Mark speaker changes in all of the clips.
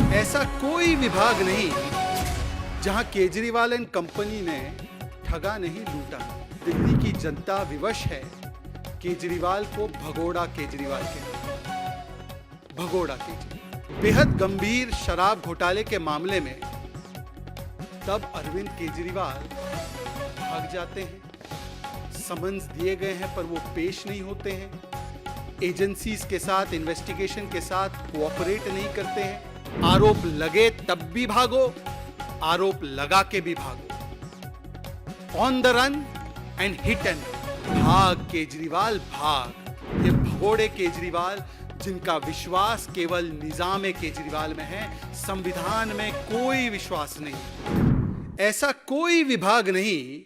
Speaker 1: ऐसा कोई विभाग नहीं जहां केजरीवाल एंड कंपनी ने ठगा नहीं लूटा। दिल्ली की जनता विवश है केजरीवाल को भगोड़ा केजरीवाल के भगोड़ा केजरीवाल। बेहद गंभीर शराब घोटाले के मामले में तब अरविंद केजरीवाल भाग जाते हैं। समन्स दिए गए हैं पर वो पेश नहीं होते हैं। एजेंसीज के साथ, इन्वेस्टिगेशन के साथ कोऑपरेट नहीं करते हैं। आरोप लगे तब भी भागो, आरोप लगा के भी भागो। On the run and hit and भाग केजरीवाल भाग। ये भगोड़े केजरीवाल जिनका विश्वास केवल निजाम केजरीवाल में है, संविधान में कोई विश्वास नहीं। ऐसा कोई विभाग नहीं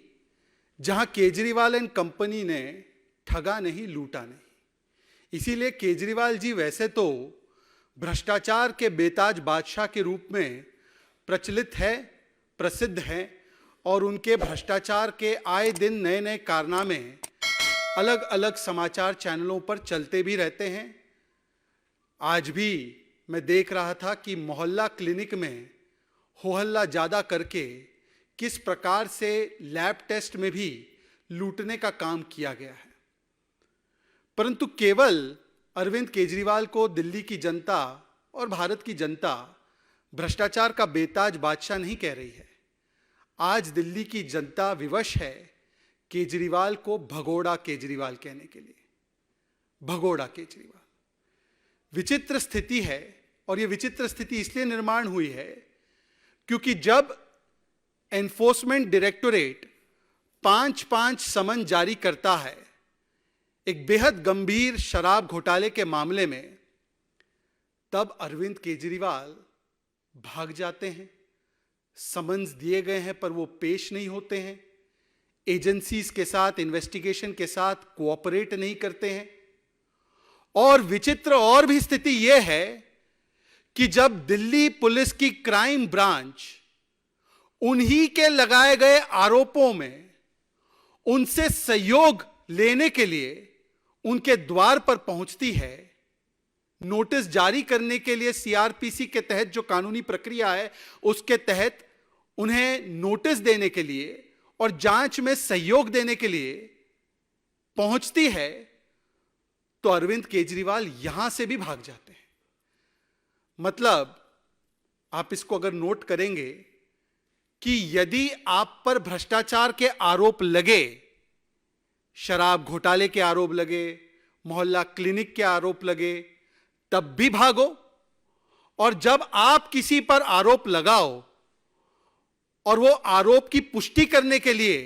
Speaker 1: जहां केजरीवाल एंड कंपनी ने ठगा नहीं लूटा नहीं। इसीलिए केजरीवाल जी वैसे तो भ्रष्टाचार के बेताज बादशाह के रूप में प्रचलित है, प्रसिद्ध हैं, और उनके भ्रष्टाचार के आए दिन नए नए कारनामे अलग अलग समाचार चैनलों पर चलते भी रहते हैं। आज भी मैं देख रहा था कि मोहल्ला क्लिनिक में हो हल्ला ज़्यादा करके किस प्रकार से लैब टेस्ट में भी लूटने का काम किया गया है। परंतु केवल अरविंद केजरीवाल को दिल्ली की जनता और भारत की जनता भ्रष्टाचार का बेताज बादशाह नहीं कह रही है। आज दिल्ली की जनता विवश है केजरीवाल को भगोड़ा केजरीवाल कहने के लिए। भगोड़ा केजरीवाल विचित्र स्थिति है, और यह विचित्र स्थिति इसलिए निर्माण हुई है क्योंकि जब एनफोर्समेंट डायरेक्टोरेट 5-5 समन जारी करता है एक बेहद गंभीर शराब घोटाले के मामले में, तब अरविंद केजरीवाल भाग जाते हैं। समन्स दिए गए हैं पर वो पेश नहीं होते हैं। एजेंसीज के साथ, इन्वेस्टिगेशन के साथ कोऑपरेट नहीं करते हैं। और विचित्र और भी स्थिति यह है कि जब दिल्ली पुलिस की क्राइम ब्रांच उन्हीं के लगाए गए आरोपों में उनसे सहयोग लेने के लिए उनके द्वार पर पहुंचती है, नोटिस जारी करने के लिए सीआरपीसी के तहत जो कानूनी प्रक्रिया है उसके तहत उन्हें नोटिस देने के लिए और जांच में सहयोग देने के लिए पहुंचती है, तो अरविंद केजरीवाल यहां से भी भाग जाते हैं। मतलब आप इसको अगर नोट करेंगे कि यदि आप पर भ्रष्टाचार के आरोप लगे, शराब घोटाले के आरोप लगे, मोहल्ला क्लिनिक के आरोप लगे, तब भी भागो, और जब आप किसी पर आरोप लगाओ और वो आरोप की पुष्टि करने के लिए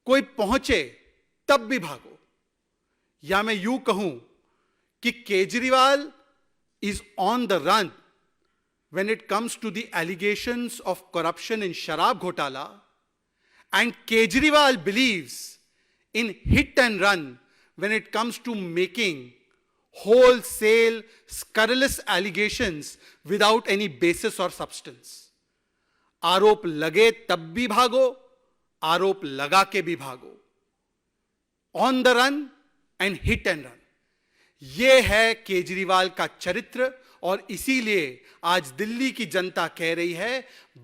Speaker 1: कोई पहुंचे, तब भी भागो। या मैं यूं कहूं कि Kejriwal is on the run when it comes to the allegations of corruption in Sharab Ghotala, and Kejriwal believes in hit and run when it comes to making wholesale scurrilous allegations without any basis or substance. आरोप लगे तब भी भागो, आरोप लगा के भी भागो। On the run and hit and run, यह है केजरीवाल का चरित्र। और इसीलिए आज दिल्ली की जनता कह रही है,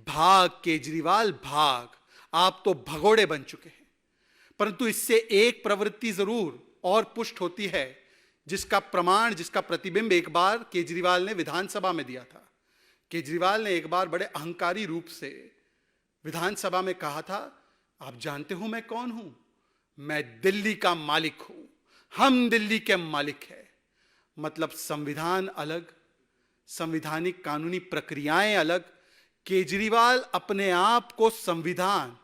Speaker 1: भाग केजरीवाल भाग, आप तो भगोड़े बन चुके हैं। परंतु इससे एक प्रवृत्ति जरूर और पुष्ट होती है, जिसका प्रमाण, जिसका प्रतिबिंब एक बार केजरीवाल ने विधानसभा में दिया था। केजरीवाल ने एक बार बड़े अहंकारी रूप से विधानसभा में कहा था, आप जानते हो मैं कौन हूं? मैं दिल्ली का मालिक हूं, हम दिल्ली के मालिक हैं। मतलब संविधान अलग, संविधानिक कानूनी प्रक्रियाएं अलग। केजरीवाल अपने आप को संविधान,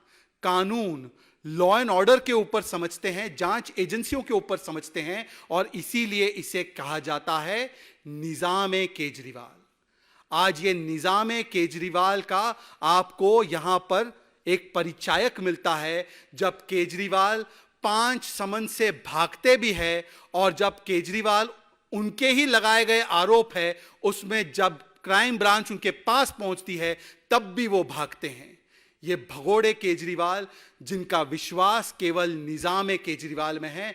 Speaker 1: कानून, लॉ एंड ऑर्डर के ऊपर समझते हैं, जांच एजेंसियों के ऊपर समझते हैं, और इसीलिए इसे कहा जाता है निजाम केजरीवाल। आज ये निजाम केजरीवाल का आपको यहां पर एक परिचायक मिलता है, जब केजरीवाल 5 समन से भागते भी है, और जब केजरीवाल उनके ही लगाए गए आरोप है उसमें जब क्राइम ब्रांच उनके पास पहुंचती है तब भी वो भागते हैं। ये भगोड़े केजरीवाल जिनका विश्वास केवल निजाम केजरीवाल में है।